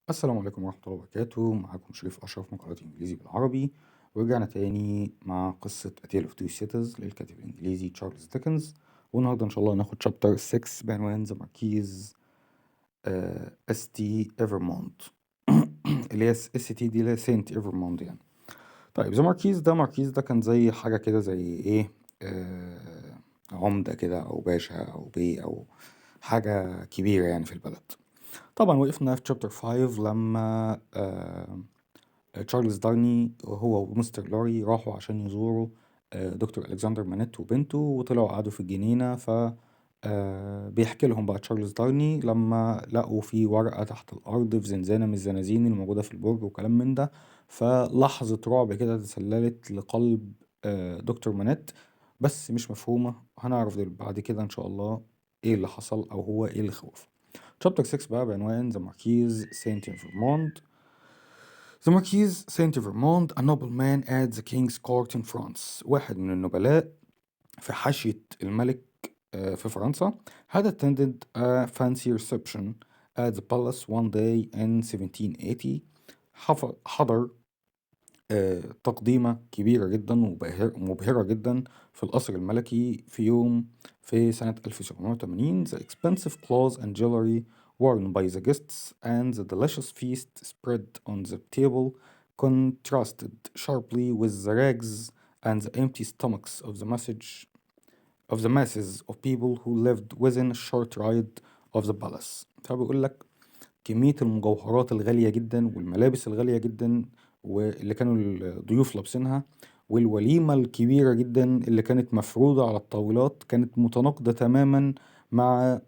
السلام عليكم ورحمة الله وبركاته. معاكم شريف أشرف من قناة إنجليزي بالعربي، ورجعنا تاني مع قصة A Tale of Two Cities للكاتب الإنجليزي تشارلز ديكنز. والنهاردة إن شاء الله هناخد شابتر 6 بعنوان ذا ماركيز اس تي ايفرمونت اللي هي اس تي دي اللي هي سينت ايفرمونت يعني. طيب ذا ماركيز ده كان زي حاجة كده، زي إيه، عمدة كده أو باشا أو بي أو حاجة كبيرة يعني في البلد. طبعا وقفنا في شابتر 5 لما تشارلز دارني هو ومستر لوري راحوا عشان يزوروا دكتور ألكسندر مانيت وبنته، وطلعوا قعدوا في الجنينة. ف بيحكي لهم بقى تشارلز دارني لما لقوا في ورقة تحت الأرض في زنزانة من الزنازين الموجودة في البرج وكلام من ده، فلحظة رعب كده تسللت لقلب دكتور مانيت، بس مش مفهومة. هنعرف بعد كده إن شاء الله إيه اللي حصل أو هو إيه اللي خوف. شابتر 6 بقى بعنوان ذا ماركيز سينت فيرمونت. The Marquis Saint-Evremond, a nobleman at the King's Court in France. واحد من النبلاء في حاشية الملك في فرنسا. had attended a fancy reception at the palace one day in 1780. حضر تقديمة كبيرة جدا ومبهرة جدا في القصر الملكي في يوم في سنة 1780. The expensive clothes and jewelry worn by the guests and the delicious feast spread on the table contrasted sharply with the rags and the empty stomachs of the masses of people who lived within a short ride of the palace. فبيقول لك كمية المجوهرات الغالية جدا والملابس الغالية جدا واللي كانوا الضيوف لابسينها، والوليمة الكبيرة جدا اللي كانت مفروضة على الطاولات، كانت متناقضة تماما مع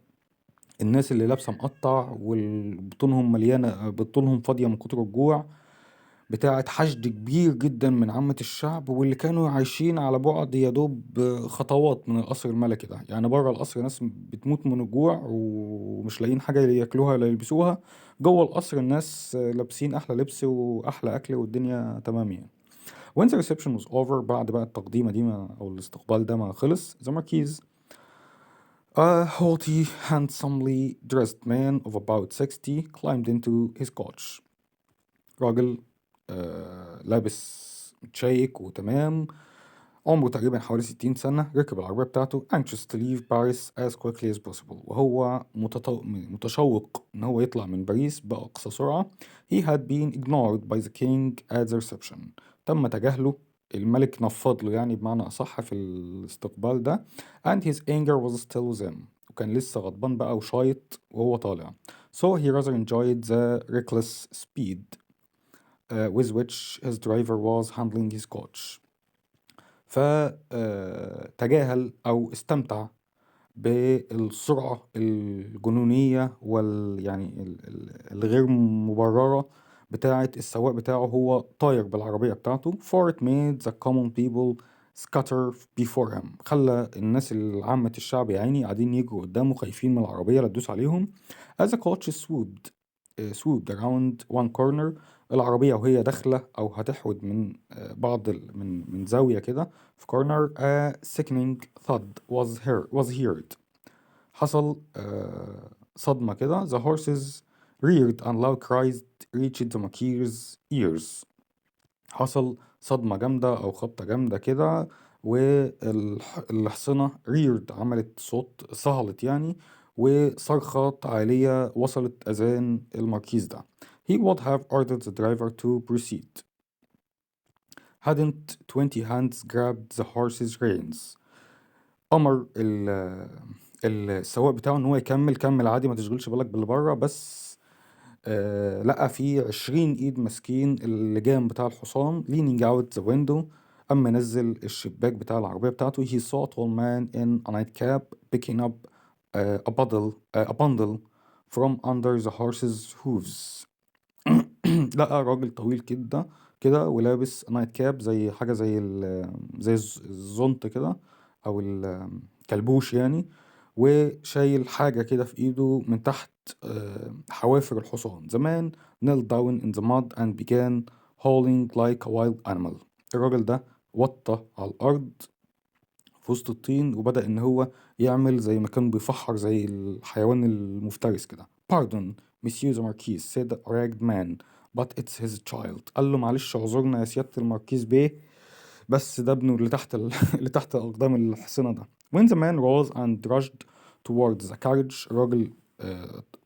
الناس اللي لابسة مقطع وبطونهم مليانة، بطونهم فاضية من كتر الجوع، بتاعة حشد كبير جدا من عامة الشعب، واللي كانوا عايشين على بعد يدوب خطوات من القصر الملكي ده. يعني بره القصر ناس بتموت من الجوع ومش لاقيين حاجة ياكلوها ولا يلبسوها، جوه القصر الناس لابسين أحلى لبس وأحلى أكل والدنيا تمام يعني. When the reception was over، بعد بقى التقديمة دي أو الاستقبال ده ما خلص، the marquis, a haughty, handsomely dressed man of about 60 climbed into his coach. راجل لابس متشيك وتمام، عمره تقريبا حوالي 60 سنة، ركب العربية بتاعته anxious to leave Paris as quickly as possible، وهو متشوق إن هو يطلع من باريس بأقصى سرعة. He had been ignored by the king at the reception. تم تجاهله، الملك نفض له يعني بمعنى أصح في الاستقبال ده. and his anger was still with him، وكان لسه غضبان بقى وشايط وهو طالع. so he rather enjoyed the reckless speed with which his driver was handling his coach. فتجاهل أو استمتع بالسرعة الجنونية يعني الغير مبررة بتاعة السواق بتاعه، هو طاير بالعربية بتاعته. for it made the common people scatter before him، خلى الناس عامة الشعب يا عيني قاعدين يجروا قدامه خايفين من العربية لا تدوس عليهم. as the coach swooped around one corner، العربية وهي داخلة أو هتحود من بعض من زاوية كده في corner، a sickening thud was heard. حصل صدمة كده. the horses reared and loud cries reached the marquis's ears. حصل صدمة جامدة أو خبطة جامدة كده، والحصنة reared عملت صوت صهلت يعني، وصرخات عالية وصلت أذان الماركيز ده. He would have ordered the driver to proceed hadn't 20 hands grabbed the horse's reins. أمر السواق بتاعه إن هو كمل عادي، ما تشغلش بالك باللي بره، بس لقى في 20 ايد ماسكين اللجام بتاع الحصان leaning out the window. اما نزل الشباك بتاع العربية بتاعته. he saw a tall man in a nightcap picking up a bundle from under the horse's hooves. لقى راجل طويل كده ولابس نايت كاب، زي حاجة زي الزونت كده او الكلبوش يعني، وشايل حاجة كده في ايده من تحت حوافر الحصان. The man knelt down in the mud and began howling like a wild animal. الراجل ده وطى على الأرض في وسط الطين وبدأ إن هو يعمل زي ما كان بيفحر زي الحيوان المفترس كده. Pardon Monsieur the Marquis said a ragged man, but it's his child. قال له معلش اعذرنا يا سيادة الماركيز بيه، بس ده ابنه اللي تحت اللي تحت أقدام الحصينة ده. When the man rose and rushed towards the carriage، الراجل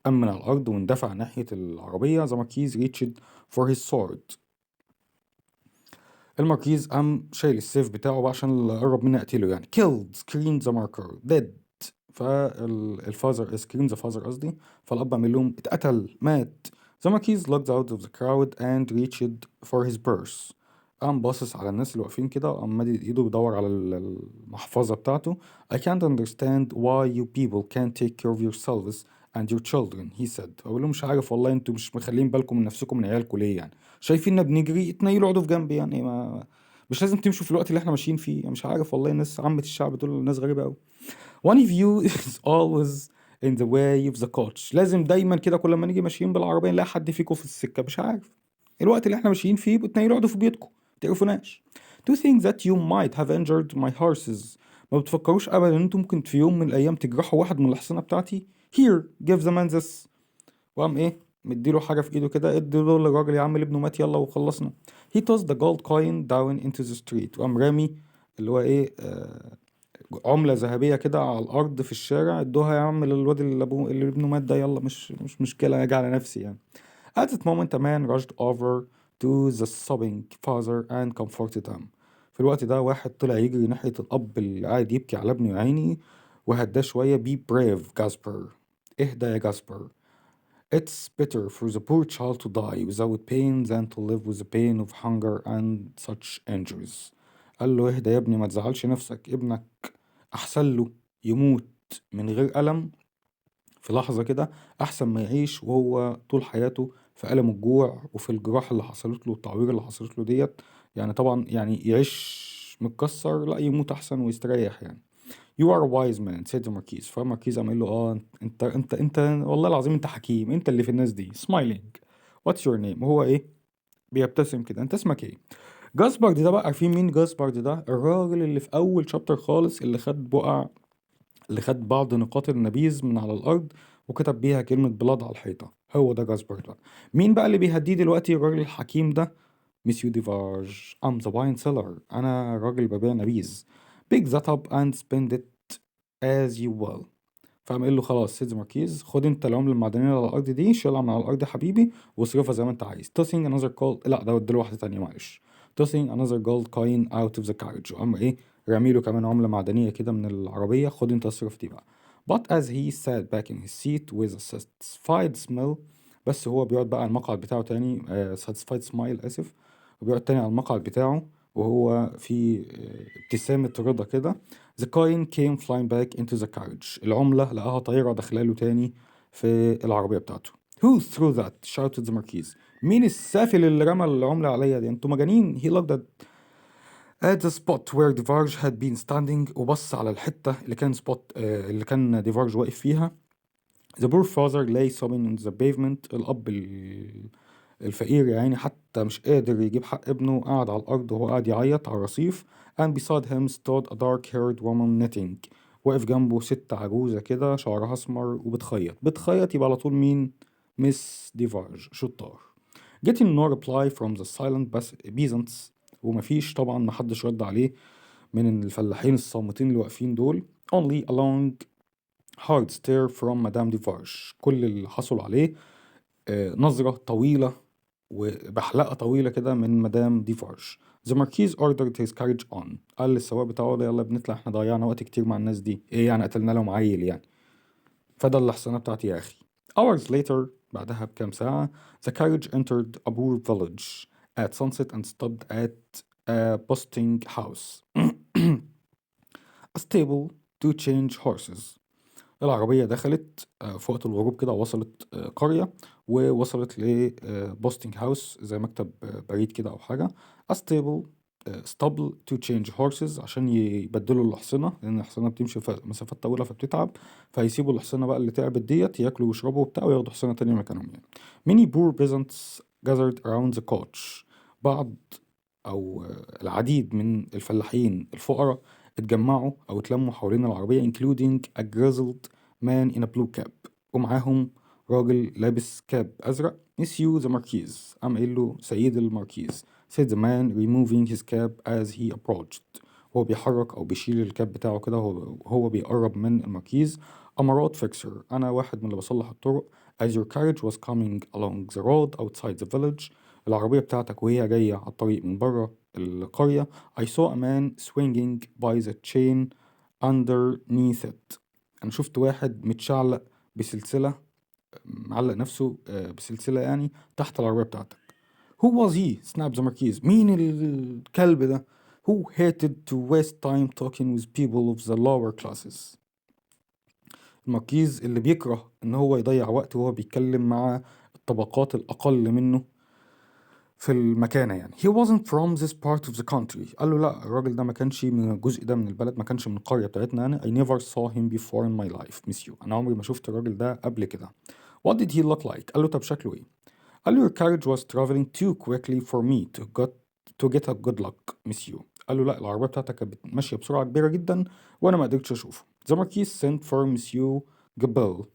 أمن على الأرض واندفع ناحية العربية. The Marquis reached for his sword. الماركيز قام شايل السيف بتاعه بقى عشان اللي قرب مني اقتله يعني. killed screamed the marker dead. فالفازر screamed the father قصدي. فالأب عمل لهم اتقتل مات. The Marquis looked out of the crowd and reached for his purse. قام باصص على الناس اللي واقفين كده وقام مادد ايده بيدور على المحفظة بتاعته. I can't understand why you people can't take care of yourselves and your children, he said. أقول له مش عارف والله انتوا مش مخلين بالكم من نفسكم من عيالكم ليه يعني؟ شايفيننا بنجري اتنيلوا اقعدوا في جنبي يعني، ما مش لازم تمشوا في الوقت اللي احنا ماشيين فيه يعني. مش عارف والله الناس عامة الشعب دول ناس غريبة أوي. One of you is always in the way of the coach. لازم دايما كده كل ما نيجي ماشيين بالعربية نلاقي حد فيكم في السكة. مش عارف الوقت اللي احنا ماشيين فيه بتنيلوا اقعدوا في بيوتكم تعرفوناش. To think that you might have injured my horses. ما بتفكروش ابدا ان انتم ممكن في يوم من الايام تجرحوا واحد من الحصانة بتاعتي. Here give the man this. وقام ايه مديله حاجة في ايده كده، اديله للراجل يا عم اللي ابنه مات يلا وخلصنا. He tossed the gold coin down into the street. وقام رامي اللي هو ايه عملة ذهبية كده على الأرض في الشارع. ادوها يا عم للواد اللي أبوه اللي ابنه مات ده، يلا مش مشكلة أجي على نفسي يعني. At that moment a man rushed over to the sobbing father and comforted him. في الوقت ده واحد طلع يجري ناحية الأب اللي قاعد يبكي على ابنه يا عيني وهداه شوية. Be brave جاسبر. اهدى يا جاسبر. It's better for the poor child to die without pain than to live with the pain of hunger and such injuries. قال له اهدى يا ابني ما تزعلش نفسك، ابنك أحسن له يموت من غير ألم في لحظة كده أحسن ما يعيش وهو طول حياته في ألم الجوع وفي الجراح اللي حصلت له والتعوير اللي حصلت له ديت. يعني طبعا يعني يعيش متكسر لا يموت أحسن ويستريح يعني. You are a wise man said the Marquis. فالماركيز قام قال له انت والله العظيم انت حكيم، انت اللي في الناس دي. smiling. What's your name؟ وهو ايه بيبتسم كده. انت اسمك ايه؟ جاسبارد ده بقى عارفين مين جاسبارد ده؟ الراجل اللي في اول شابتر خالص اللي خد بعض نقاط النبيذ من على الارض وكتب بيها كلمة بلاد على الحيطة. هو ده جاسبارد بقى. مين بقى اللي بيهديه دلوقتي؟ الراجل الحكيم ده مسيو ديفارج. I'm the wine seller. أنا راجل ببيع نبيذ. pick that up and spend it as you will. فقام قال له خلاص سيد ماركيز خد انت العملة المعدنية على الأرض دي شيلها من على الأرض يا حبيبي واصرفها زي ما انت عايز. tossing another gold لا ده اديله واحدة تانية معلش. tossing another gold coin out of the carriage. وقام ايه رميله كمان عملة معدنية كده من العربية. خد انت اصرف دي بقى. but as he sat back in his seat with a satisfied smile. بس هو بيقعد بقى على المقعد بتاعه تاني satisfied smile آسف. وبيقعد تاني على المقعد بتاعه وهو في ابتسامة رضا كده. The coin came flying back into the carriage. العملة لقاها طايرة داخلاله تاني في العربية بتاعته. Who threw that? shouted the Marquis. مين السافل اللي رمى العملة عليا دي؟ انتوا مجانين. He looked at the spot where Devarge had been standing. وبص على الحتة اللي كان ديفارج واقف فيها. The poor father lay sobbing on the pavement. الأب الفقير يعني حتى مش قادر يجيب حق ابنه قاعد على الأرض وهو قاعد يعيط على الرصيف. and beside him stood a dark-haired woman knitting. واقف جنبه ست عجوزة كده شعرها أسمر بتخيط يبقى على طول مين؟ مس ديفارج شطار. getting no reply from the silent peasants. ومفيش طبعا محدش رد عليه من الفلاحين الصامتين اللي واقفين دول. only a long hard stare from مدام ديفارج. كل اللي حصل عليه نظرة طويلة وبحلقة طويلة كده من مدام ديفارج. The Marquis ordered his carriage on. قال للسواق بتاعه ده يلا بنطلع احنا ضيعنا وقت كتير مع الناس دي. ايه يعني قتلنا لهم عيل يعني؟ فده الحصانة بتاعتي يا أخي. Hours later بعدها بكام ساعة the carriage entered a poor village at sunset and stopped at a posting house. a stable to change horses. العربية دخلت في وقت الغروب كده وصلت قرية ووصلت لبوستنج هاوس زي مكتب بريد كده أو حاجة. a stable to change horses عشان يبدلوا الأحصنة لأن الأحصنة بتمشي مسافات طويلة فبتتعب. فهيسيبوا الأحصنة بقى اللي تعبت ديت ياكلوا ويشربوا وبتاع وياخدوا أحصنة تانية مكانهم يعني. many poor peasants gathered around the coach. بعض أو العديد من الفلاحين الفقراء اتجمعوا أو اتلموا حوالين العربية including a grizzled man in a blue cap. ومعاهم راجل لابس كاب أزرق. Monsieur the Marquis، قام قايل له سيد الماركيز. said the man removing his cap as he approached. هو بيحرك أو بيشيل الكاب بتاعه كده، هو بيقرب من الماركيز. أمارات فيكسر، أنا واحد من اللي بصلح الطرق. as your carriage was coming along the road outside the village، العربية بتاعتك وهي جاية على الطريق من بره القرية. I saw a man swinging by the chain underneath it. أنا شفت واحد متشعلق بسلسلة، معلق نفسه بسلسلة يعني تحت العربية بتاعتك. Who was he? snapped the Marquis. مين الكلب ده؟ Who hated to waste time talking with people of the lower classes. الماركيز اللي بيكره إن هو يضيع وقت وهو بيتكلم مع الطبقات الأقل منه في المكانة يعني. He wasn't from this part of the country. قال له لا، الراجل ده ما كانش من الجزء ده من البلد، ما كانش من القرية بتاعتنا يعني. I never saw him before in my life, monsieur. أنا عمري ما شفت الراجل ده قبل كده. What did he look like؟ قال له طب شكله إيه؟ قال له your carriage was traveling too quickly for me to get a good look, monsieur. قال له لا، العربية بتاعتك كانت ماشية بسرعة كبيرة جدا وأنا ما قدرتش أشوفه. The Marquis sent for monsieur Gabelle,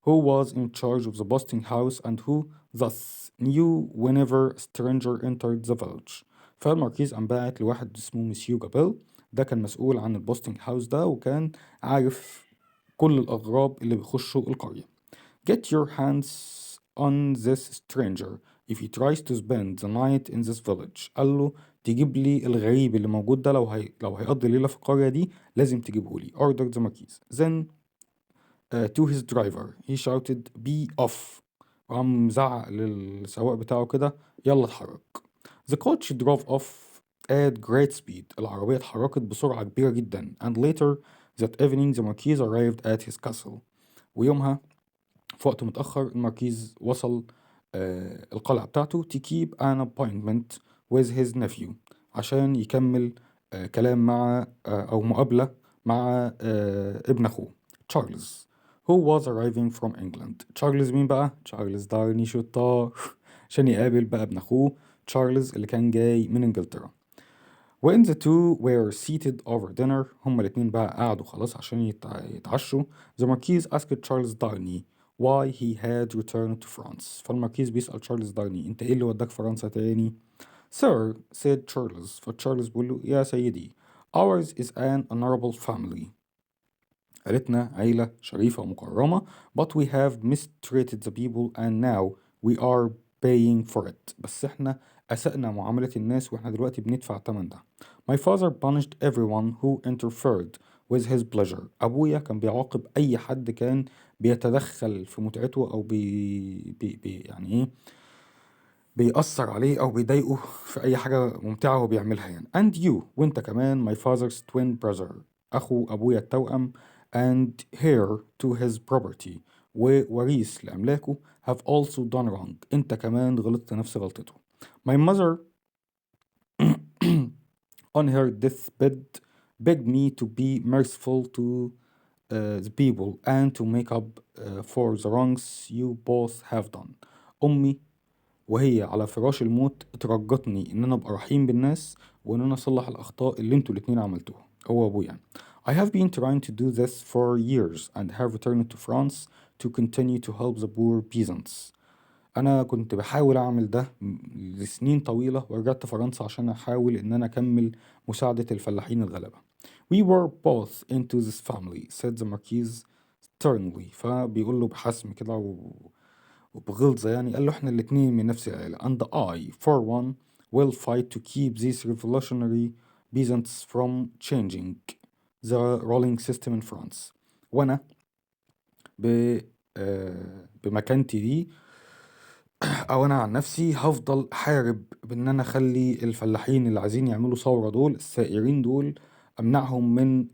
who was in charge of the posting house and who thus knew whenever a stranger entered the village. فالماركيز قام باعت لواحد اسمه مسيو جابيل، ده كان مسؤول عن البوستنج هاوس ده وكان عارف كل الأغراب اللي بيخشوا القرية. Get your hands on this stranger if he tries to spend the night in this village. قال له تجيب لي الغريب اللي موجود ده، لو هيقضي الليلة في القرية دي لازم تجيبه لي. ordered the Marquis. Then to his driver he shouted be off. وقام مزعق للسواق بتاعه كده يلا اتحرك. The coach drove off at great speed. العربية اتحركت بسرعة كبيرة جدا. And later that evening the Marquis arrived at his castle. ويومها في وقت متأخر الماركيز وصل القلعة بتاعته to keep an appointment with his nephew، عشان يكمل كلام مع أو مقابلة مع ابن أخوه تشارلز who was arriving from England. تشارلز مين بقى؟ تشارلز دارني شطار عشان يقابل بقى ابن أخوه تشارلز اللي كان جاي من إنجلترا. When the two were seated over dinner، هما الاتنين بقى قعدوا خلاص عشان يتعشوا. The Marquis asked Charles Darnley why he had returned to France. فالماركيز بيسأل تشارلز دارني انت ايه اللي وداك فرنسا تاني؟ Sir said Charles. فتشارلز بيقول له يا سيدي ours is an honorable family. عيلتنا عيلة شريفة ومكرمة but we have mistreated the people and now we are paying for it. بس احنا أسأنا معاملة الناس واحنا دلوقتي بندفع الثمن ده. My father punished everyone who interfered with his pleasure. أبويا كان بيعاقب أي حد كان بيتدخل في متعته أو يعني إيه بيأثر عليه أو بيضايقه في أي حاجة ممتعة هو بيعملها يعني. And you، وأنت كمان my father's twin brother، أخو أبويا التوأم and heir to his property، ووريث لأملاكه have also done wrong. أنت كمان غلطت نفس غلطته. My mother on her deathbed begged me to be merciful to the people and to make up for the wrongs you both have done. أمي وهي على فراش الموت اترجتني ان انا ابقى رحيم بالناس وان انا اصلح الاخطاء اللي انتوا الاتنين عملتوها، هو وابويا يعني. I have been trying to do this for years and have returned to France to continue to help the poor peasants. انا كنت بحاول اعمل ده لسنين طويلة ورجعت فرنسا عشان احاول ان انا اكمل مساعدة الفلاحين الغلبة. We were both into this family said the Marquis sternly. فبيقول له بحسم كده وبغلظة يعني، قال له احنا الاتنين من نفس العيلة. And I for one will fight to keep these revolutionary peasants from changing the ruling system in France. وانا ب بمكانتي دي او انا عن نفسي هفضل احارب بان انا اخلي الفلاحين اللي عايزين يعملوا ثورة دول الثائرين دول امنعهم من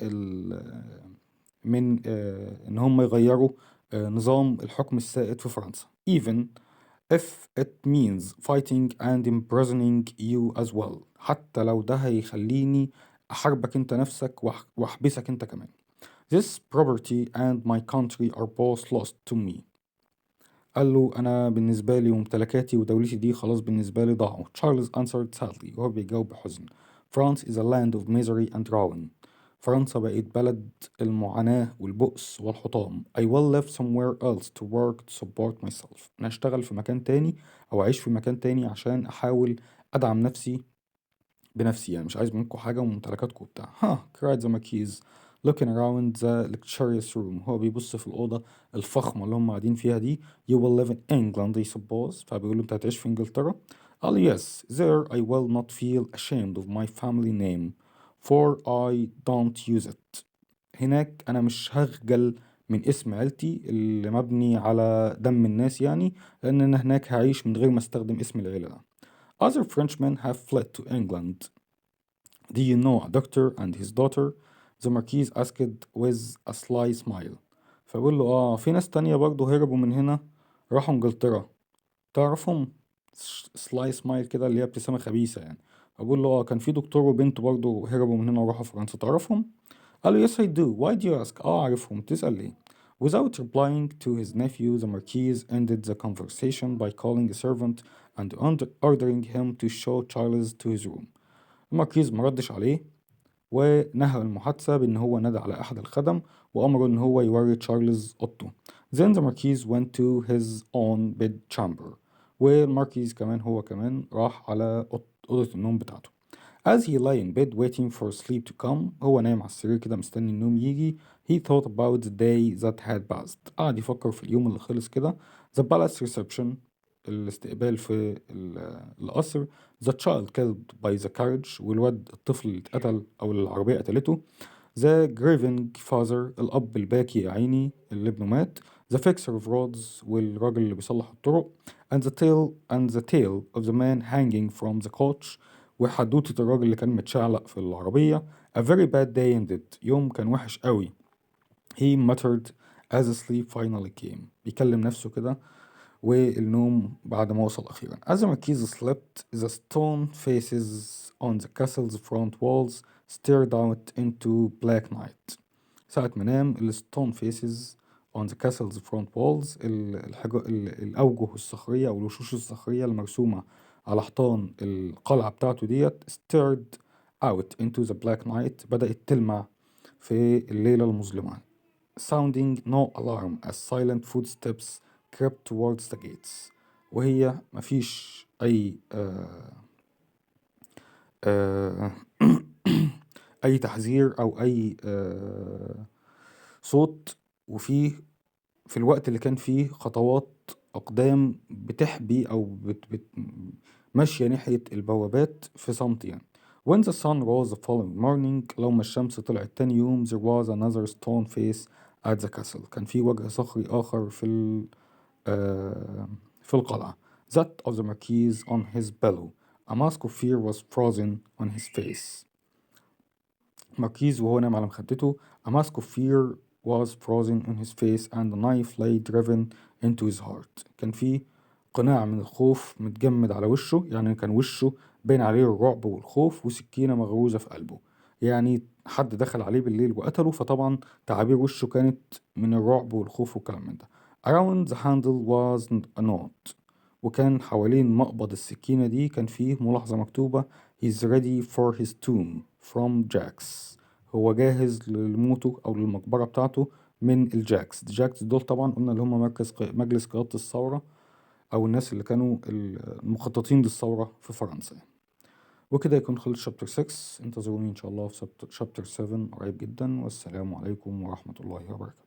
ان هم يغيروا نظام الحكم السائد في فرنسا. Even if it means fighting and imprisoning you as well. حتى لو ده هيخليني أحاربك أنت نفسك وأحبسك أنت كمان. This property and my country are both lost to me. قال له أنا بالنسبة لي وممتلكاتي ودولتي دي خلاص بالنسبة لي ضاعوا. Charles answered sadly، وهو بيجاوب بحزن. France is a land of misery and ruin. فرنسا بقت بلد المعاناة والبؤس والحطام. I will live somewhere else to work to support myself. أنا أشتغل في مكان تاني أو أعيش في مكان تاني عشان أحاول أدعم نفسي بنفسي، يعني مش عايز منكم حاجة ومن ممتلكاتكم وبتاع. cried the marquise looking around the luxurious room. هو بيبص في الأوضة الفخمة اللي هم قاعدين فيها دي. You will live in England I suppose. فبيقول له أنت هتعيش في إنجلترا؟ قال yes, there I will not feel ashamed of my family name for I don't use it. هناك أنا مش هخجل من اسم عيلتي اللي مبني على دم الناس، يعني لأن أنا هناك هعيش من غير ما استخدم اسم العيلة ده. Other Frenchmen have fled to England. Do you know a doctor and his daughter? The Marquise asked with a sly smile. فبقول له في ناس تانية برضه هربوا من هنا راحوا انجلترا، تعرفهم؟ سلاي سمايل كده اللي هي ابتسامة خبيثة يعني. بقول له كان في دكتور وبنته برضه هربوا من هنا وراحوا فرنسا، تعرفهم؟ قال له yes I do. Why do you ask؟ أعرفهم، تسأل ليه؟ Without replying to his nephew, the Marquise ended the conversation by calling a servant and ordering him to show Charles to his room. الماركيز مردش عليه ونهى المحادثة بأن هو نادى على أحد الخدم وأمره أن هو يوري تشارلز أوضته. Then the Marquis went to his own bed chamber. والماركيز كمان هو كمان راح على أوضة النوم بتاعته. As he lay in bed waiting for sleep to come. هو نايم على السرير كده مستني النوم يجي. He thought about the day that had passed. قعد يفكر في اليوم اللي خلص كده. The palace reception. الاستقبال في القصر. The child killed by the carriage. والواد الطفل اللي اتقتل أو العربية قتلته. The grieving father. الأب الباكي يا عيني اللي ابنه مات. The fixer of roads. والراجل اللي بيصلح الطرق. And the tale of the man hanging from the coach. وحدوتة الراجل اللي كان متشعلق في العربية. A very bad day ended. يوم كان وحش قوي. He muttered as sleep finally came. بيكلم نفسه كده والنوم بعد ما وصل أخيرا. As the Marquis slept, the stone faces on the castle's front walls stared out into black night. ساعة ما نام ال stone faces on the castle's front walls الأوجه الصخرية أو الوشوش الصخرية المرسومة على حيطان القلعة بتاعته ديت stared out into the black night. بدأت تلمع في الليلة المظلمة. Sounding no alarm as silent footsteps crept towards the gates. وهي مفيش أي أي تحذير أو أي صوت، وفيه في الوقت اللي كان فيه خطوات أقدام بتحبي أو ماشية ناحية البوابات في صمت يعني. When the sun rose the following morning. لما الشمس طلعت تاني يوم. There was another stone face at the castle. كان في وجه صخري آخر في القلعة. That of the Marquis on his pillow. A mask of fear was frozen on his face. ماركيز وهو نام على مخدته. A mask of fear was frozen on his face and a knife lay driven into his heart. كان في قناع من الخوف متجمد على وشه، يعني كان وشه باين عليه الرعب والخوف، وسكينة مغروزة في قلبه، يعني حد دخل عليه بالليل وقتله، فطبعا تعابير وشه كانت من الرعب والخوف والكلام من ده. Around the handle was a note. وكان حوالين مقبض السكينة دي كان فيه ملاحظة مكتوبة He's ready for his tomb from Jacks. هو جاهز لموته أو للمقبرة بتاعته من الجاكس. الجاكس دول طبعا قلنا اللي هم مجلس قيادة الثورة أو الناس اللي كانوا المخططين للثورة في فرنسا. وكده يكون خلص شابتر 6. انتظروني إن شاء الله في شابتر 7 قريب جدا، والسلام عليكم ورحمة الله وبركاته.